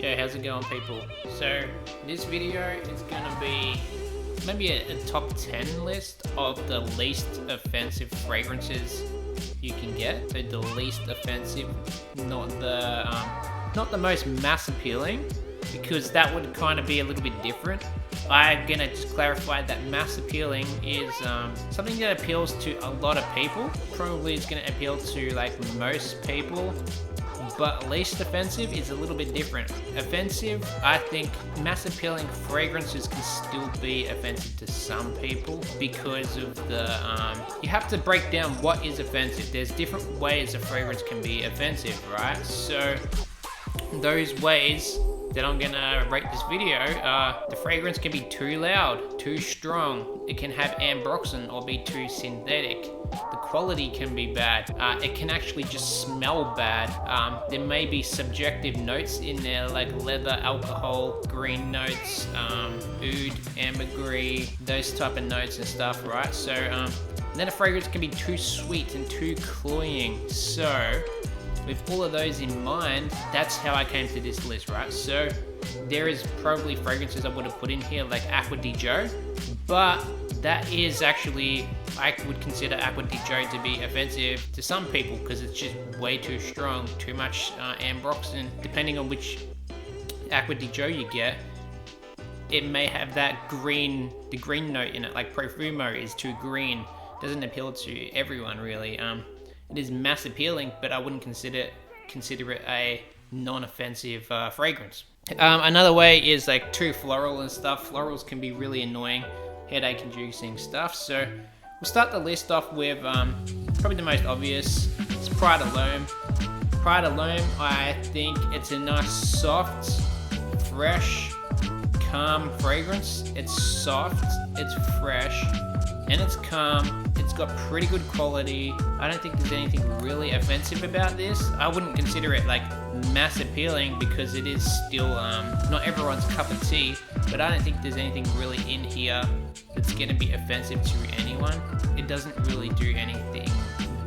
Yo, how's it going, people? So this video is gonna be maybe a top 10 list of the least offensive fragrances you can get. So the least offensive, not the most mass appealing, because that would kind of be a little bit different. I'm gonna just clarify that mass appealing is something that appeals to a lot of people. Probably is gonna appeal to like most people, but least offensive is a little bit different. Offensive, I think mass appealing fragrances can still be offensive to some people because of the, you have to break down what is offensive. There's different ways a fragrance can be offensive, right? So those ways that I'm gonna rate this video, the fragrance can be too loud, too strong, it can have ambroxan or be too synthetic, the quality can be bad, it can actually just smell bad, there may be subjective notes in there like leather, alcohol, green notes, oud, ambergris, those type of notes and stuff, right? So then a fragrance can be too sweet and too cloying. So with all of those in mind, that's how I came to this list, right? So there is probably fragrances I would have put in here like Acqua di Gio, but that is actually, I would consider Acqua di Gio to be offensive to some people because it's just way too strong, too much ambroxan. Depending on which Acqua di Gio you get, it may have that green, the green note in it, like Profumo is too green. Doesn't appeal to everyone really. It is mass appealing, but I wouldn't consider it a non-offensive fragrance. Another way is like too floral and stuff. Florals can be really annoying, headache-inducing stuff. So we'll start the list off with probably the most obvious. It's Pride de l'Homme. Pride de l'Homme, I think it's a nice, soft, fresh, calm fragrance. It's soft, it's fresh, and it's calm. It's got pretty good quality. I don't think there's anything really offensive about this. I wouldn't consider it like mass appealing because it is still not everyone's cup of tea, but I don't think there's anything really in here that's gonna be offensive to anyone. It doesn't really do anything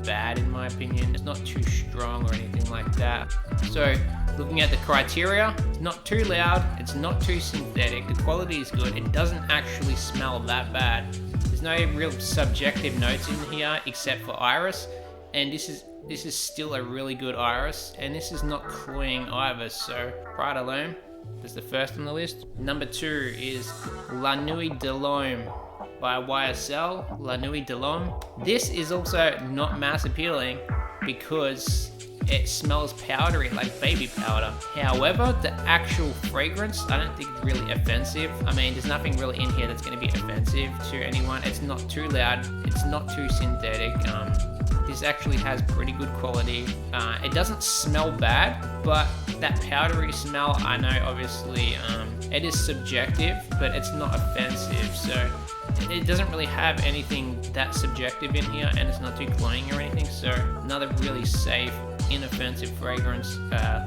bad in my opinion. It's not too strong or anything like that. So looking at the criteria, it's not too loud, it's not too synthetic, the quality is good, it doesn't actually smell that bad. There's no real subjective notes in here except for iris, and this is still a really good iris, and this is not cloying either. So Pride de l'Homme, that's the first on the list. Number 2 is La Nuit de l'Homme by YSL. La Nuit de l'Homme. This is also not mass appealing because it smells powdery, like baby powder. However, the actual fragrance, I don't think it's really offensive. I mean, there's nothing really in here that's going to be offensive to anyone. It's not too loud, it's not too synthetic. This actually has pretty good quality. It doesn't smell bad, but that powdery smell, I know obviously it is subjective, but it's not offensive. So it doesn't really have anything that subjective in here, and it's not too cloying or anything. So another really safe, inoffensive fragrance,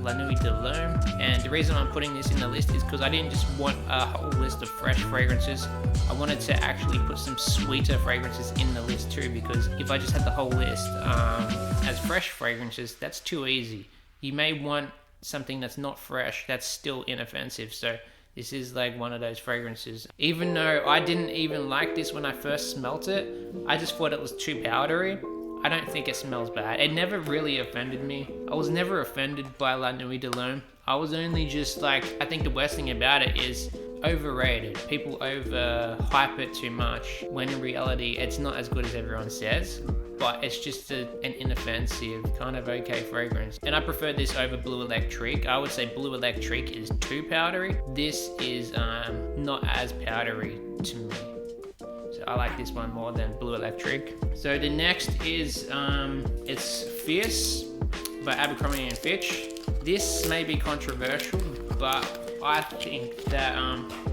La Nuit de l'Homme. And the reason I'm putting this in the list is because I didn't just want a whole list of fresh fragrances. I wanted to actually put some sweeter fragrances in the list too, because if I just had the whole list as fresh fragrances, that's too easy. You may want something that's not fresh, that's still inoffensive. So this is like one of those fragrances. Even though I didn't even like this when I first smelt it, I just thought it was too powdery. I don't think it smells bad. It never really offended me. I was never offended by La Nuit de l'Homme. I was only just like, I think the worst thing about it is overrated. People overhype it too much, when in reality it's not as good as everyone says, but it's just an inoffensive, kind of okay fragrance. And I prefer this over Blue Electrique. I would say Blue Electrique is too powdery. This is not as powdery to me. So I like this one more than Blue Electrique. So the next is, it's Fierce by Abercrombie & Fitch. This may be controversial, but I think that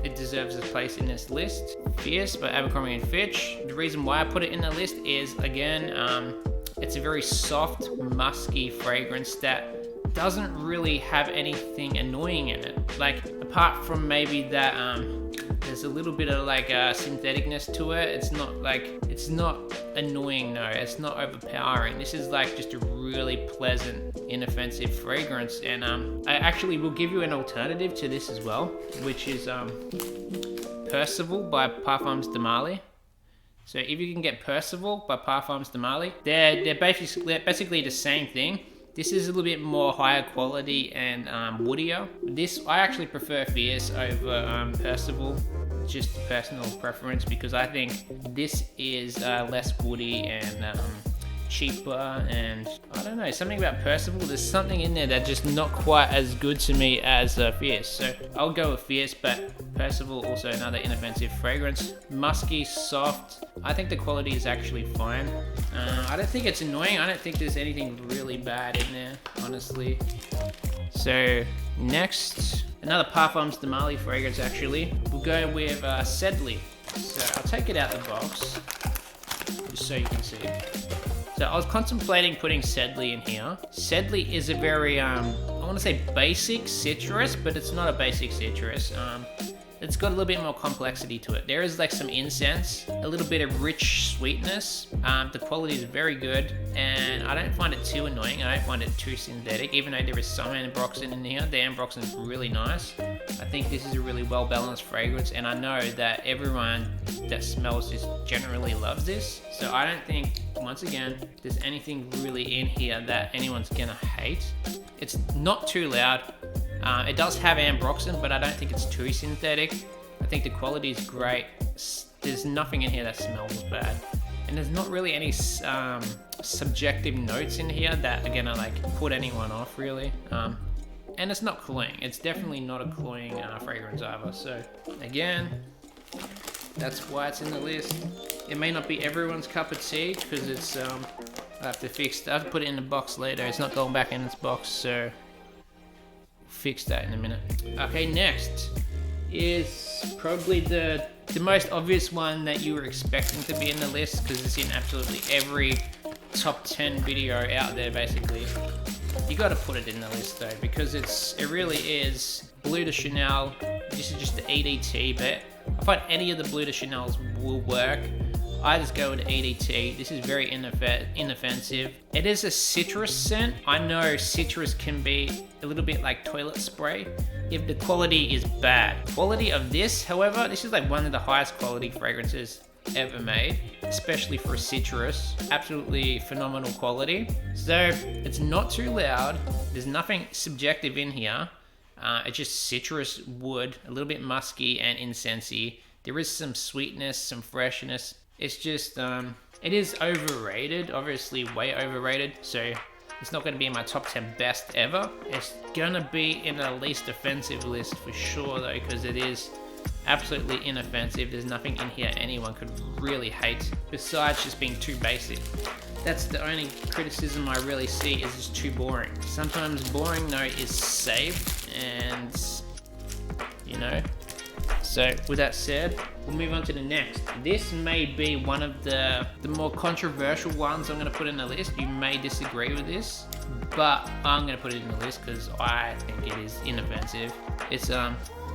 it deserves a place in this list. Fierce by Abercrombie & Fitch. The reason why I put it in the list is, again, it's a very soft, musky fragrance that doesn't really have anything annoying in it. Like, apart from maybe that There's a little bit of like syntheticness to it. It's not annoying, no, it's not overpowering. This is like just a really pleasant, inoffensive fragrance. And I actually will give you an alternative to this as well, which is Percival by Parfums de Marly. So if you can get Percival by Parfums de Marly, they're basically the same thing. This is a little bit more higher quality and woodier. I actually prefer Fierce over Percival, just personal preference, because I think this is less woody and cheaper, and I don't know, something about Percival, there's something in there that's just not quite as good to me as Fierce. So I'll go with Fierce, but Percival also another inoffensive fragrance. Musky, soft. I think the quality is actually fine. I don't think it's annoying. I don't think there's anything really bad in there, honestly. So next, another Parfums de Marly fragrance actually. We'll go with Sedley. So I'll take it out of the box, just so you can see. So I was contemplating putting Sedley in here. Sedley is a very, I want to say basic citrus, but it's not a basic citrus. It's got a little bit more complexity to it. There is like some incense, a little bit of rich sweetness. The quality is very good, and I don't find it too annoying. I don't find it too synthetic, even though there is some ambroxan in here. The ambroxan is really nice. I think this is a really well-balanced fragrance, and I know that everyone that smells this generally loves this. So I don't think, once again, there's anything really in here that anyone's gonna hate. It's not too loud. It does have ambroxan, but I don't think it's too synthetic. I think the quality is great. There's nothing in here that smells bad. And there's not really any subjective notes in here that are gonna like put anyone off, really. And it's not cloying. It's definitely not a cloying fragrance either. So again, that's why it's in the list. It may not be everyone's cup of tea, because it's, I have to put it in the box later. It's not going back in its box, so fix that in a minute. Okay, next is probably the most obvious one that you were expecting to be in the list, because it's in absolutely every top 10 video out there basically. You got to put it in the list though, because it really is Bleu de Chanel. This is just the EDT, but I find any of the Bleu de Chanels will work. I just go with EDT. This is very inoffensive. It is a citrus scent. I know citrus can be a little bit like toilet spray if the quality is bad. Quality of this, however, this is like one of the highest quality fragrances ever made, especially for a citrus. Absolutely phenomenal quality. So it's not too loud. There's nothing subjective in here. It's just citrus, wood, a little bit musky and incensey. There is some sweetness, some freshness. It's just, it is overrated, obviously way overrated, so it's not going to be in my top 10 best ever. It's going to be in the least offensive list for sure though, because it is absolutely inoffensive. There's nothing in here anyone could really hate, besides just being too basic. That's the only criticism I really see, is it's too boring. Sometimes boring though is safe, and you know. So with that said, we'll move on to the next. This may be one of the more controversial ones I'm going to put in the list. You may disagree with this, but I'm going to put it in the list because I think it is inoffensive. It's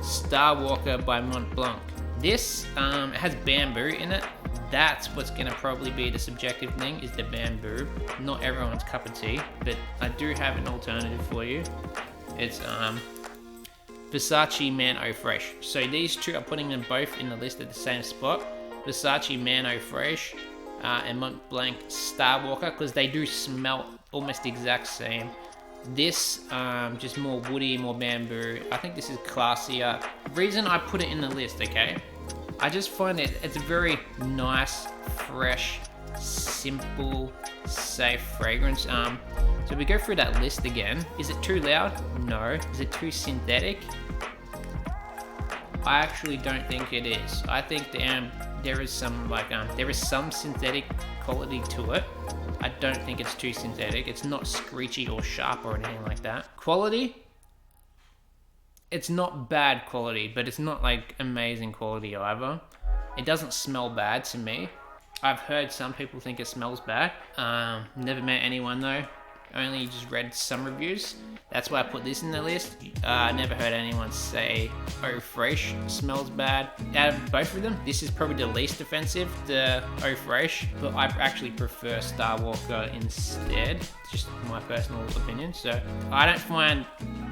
Star Walker by Mont Blanc. This has bamboo in it. That's what's going to probably be the subjective thing, is the bamboo. Not everyone's cup of tea, but I do have an alternative for you. It's Versace Man Eau Fresh. So these two are putting them both in the list at the same spot. Versace Man Eau Fresh and Mont Blanc Star Walker, because they do smell almost the exact same. This just more woody, more bamboo. I think this is classier. The reason I put it in the list, okay, I just find it's a very nice, fresh, simple, safe fragrance. So we go through that list again. Is it too loud? No. Is it too synthetic? I actually don't think it is. I think there is some synthetic quality to it. I don't think it's too synthetic. It's not screechy or sharp or anything like that. Quality? It's not bad quality, but it's not like amazing quality either. It doesn't smell bad to me. I've heard some people think it smells bad. Never met anyone though. I only just read some reviews. That's why I put this in the list. I never heard anyone say Eau Fraiche smells bad. Out of both of them, this is probably the least offensive, the Eau Fraiche, but I actually prefer Star Walker instead. Just my personal opinion. So I don't find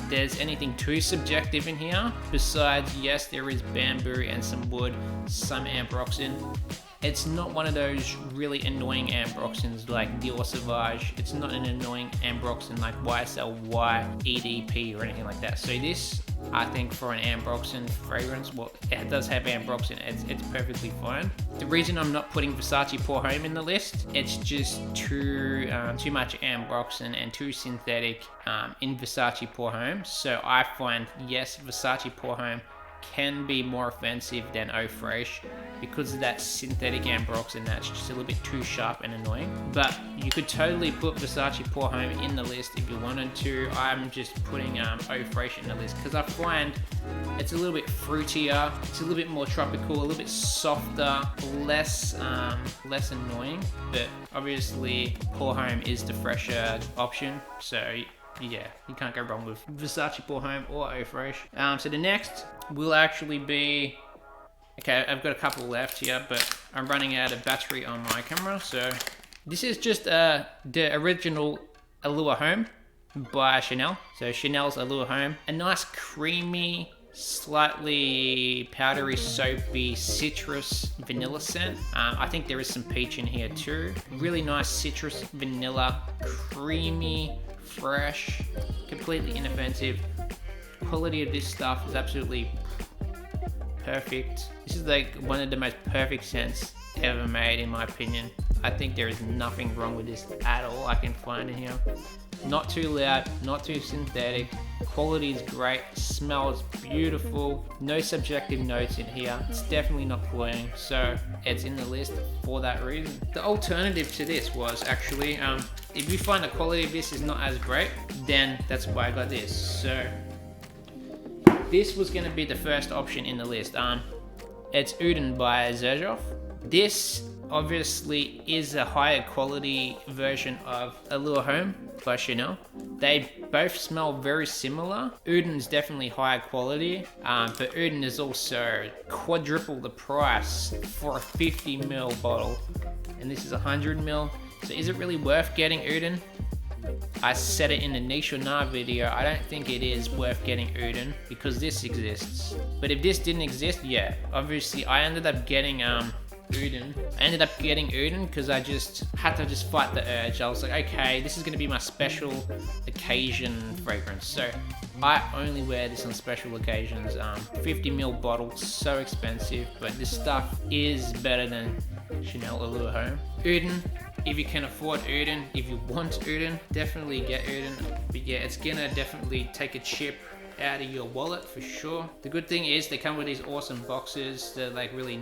there's anything too subjective in here. Besides, yes, there is bamboo and some wood, some ambroxan. It's not one of those really annoying ambroxans like Dior Sauvage. It's not an annoying ambroxan like YSL Y, EDP or anything like that. So this, I think for an ambroxan fragrance, well, it does have ambroxan, it's perfectly fine. The reason I'm not putting Versace Pour Homme in the list, it's just too much ambroxan and too synthetic in Versace Pour Homme. So I find, yes, Versace Pour Homme can be more offensive than Eau Fraiche because of that synthetic ambroxan that's just a little bit too sharp and annoying. But you could totally put Versace Pour Homme in the list if you wanted to. I'm just putting Eau Fraiche in the list because I find it's a little bit fruitier, it's a little bit more tropical, a little bit softer, less annoying. But obviously Pour Homme is the fresher option, so yeah, you can't go wrong with Versace Pour Homme or Eau Fraiche. So the next will actually be, okay, I've got a couple left here, but I'm running out of battery on my camera. So this is just the original Allure Homme by Chanel. So Chanel's Allure Homme, a nice creamy, slightly powdery, soapy, citrus vanilla scent. I think there is some peach in here too. Really nice citrus vanilla, creamy, fresh, completely inoffensive. Quality of this stuff is absolutely perfect. This is like one of the most perfect scents ever made in my opinion. I think there is nothing wrong with this at all I can find in here. Not too loud, not too synthetic. Quality is great, smells beautiful. No subjective notes in here. It's definitely not cloying, so it's in the list for that reason. The alternative to this was actually, if you find the quality of this is not as great, then that's why I got this. So this was going to be the first option in the list. It's Uden by Xerjoff. This obviously is a higher quality version of Allure Homme by Chanel. They both smell very similar. Uden is definitely higher quality, but Uden is also quadruple the price for a 50ml bottle, and this is 100ml. So is it really worth getting Uden? I said it in the Niche or Nah video, I don't think it is worth getting Uden because this exists. But if this didn't exist, yeah, obviously I ended up getting Uden. I ended up getting Uden because I just had to fight the urge. I was like, okay, this is going to be my special occasion fragrance. So I only wear this on special occasions. 50ml bottle, so expensive, but this stuff is better than Chanel Allure Homme. Uden, if you can afford Uden, if you want Uden, definitely get Uden. But yeah, it's gonna definitely take a chip out of your wallet for sure. The good thing is they come with these awesome boxes. They're like really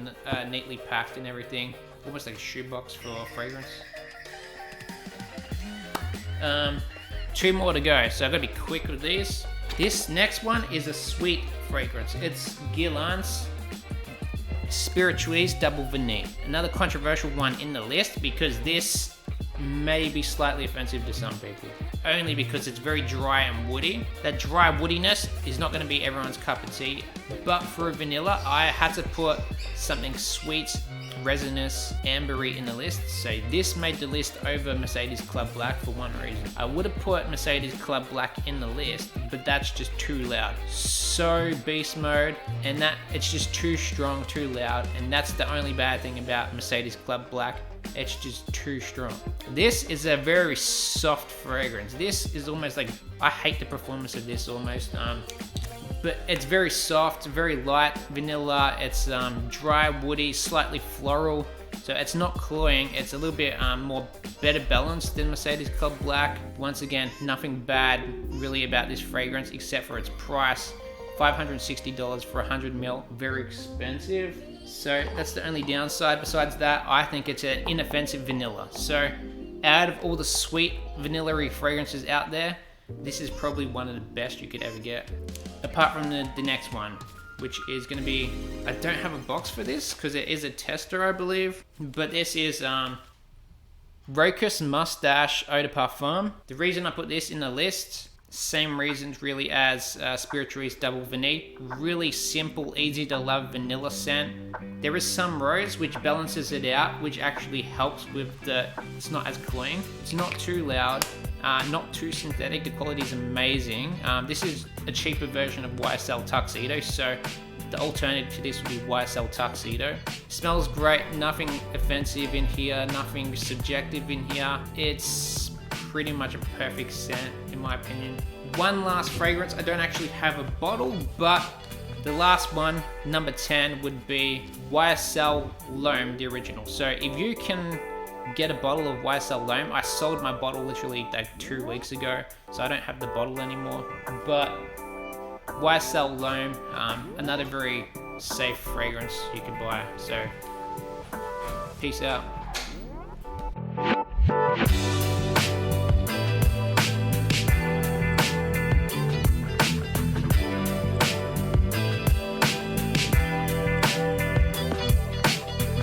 neatly packed and everything. Almost like a shoebox for fragrance. 2 more to go, so I've got to be quick with these. This next one is a sweet fragrance. It's Guerlain's Spiritueuse Double Vanille. Another controversial one in the list because this may be slightly offensive to some people. Only because it's very dry and woody. That dry woodiness is not going to be everyone's cup of tea. But for a vanilla, I had to put something sweet, resinous, ambery in the list. So this made the list over Mercedes Club Black for one reason. I would have put Mercedes Club Black in the list, but that's just too loud. So beast mode, and that it's just too strong, too loud, and that's the only bad thing about Mercedes Club Black. It's just too strong. This is a very soft fragrance. This is almost like, I hate the performance of this almost. But it's very soft, very light vanilla. It's dry, woody, slightly floral. So it's not cloying. It's a little bit better balanced than Mercedes Club Black. Once again, nothing bad really about this fragrance except for its price. $560 for 100ml, very expensive. So that's the only downside. Besides that, I think it's an inoffensive vanilla. So out of all the sweet vanilla-y fragrances out there, this is probably one of the best you could ever get. Apart from the next one, which is going to be, I don't have a box for this because it is a tester, I believe. But this is Rocus Mustache Eau de Parfum. The reason I put this in the list, same reasons really as Spiritueuse Double Vanille. Really simple, easy to love vanilla scent. There is some rose which balances it out, which actually helps with it's not as cloying. It's not too loud, not too synthetic. The quality is amazing. This is a cheaper version of YSL Tuxedo, so the alternative to this would be YSL Tuxedo. Smells great, nothing offensive in here, nothing subjective in here. It's pretty much a perfect scent in my opinion. One last fragrance, I don't actually have a bottle, but the last one, number 10, would be YSL L'Homme, the original. So if you can get a bottle of YSL L'Homme, I sold my bottle literally like 2 weeks ago, so I don't have the bottle anymore. But YSL L'Homme, another very safe fragrance you can buy. So peace out.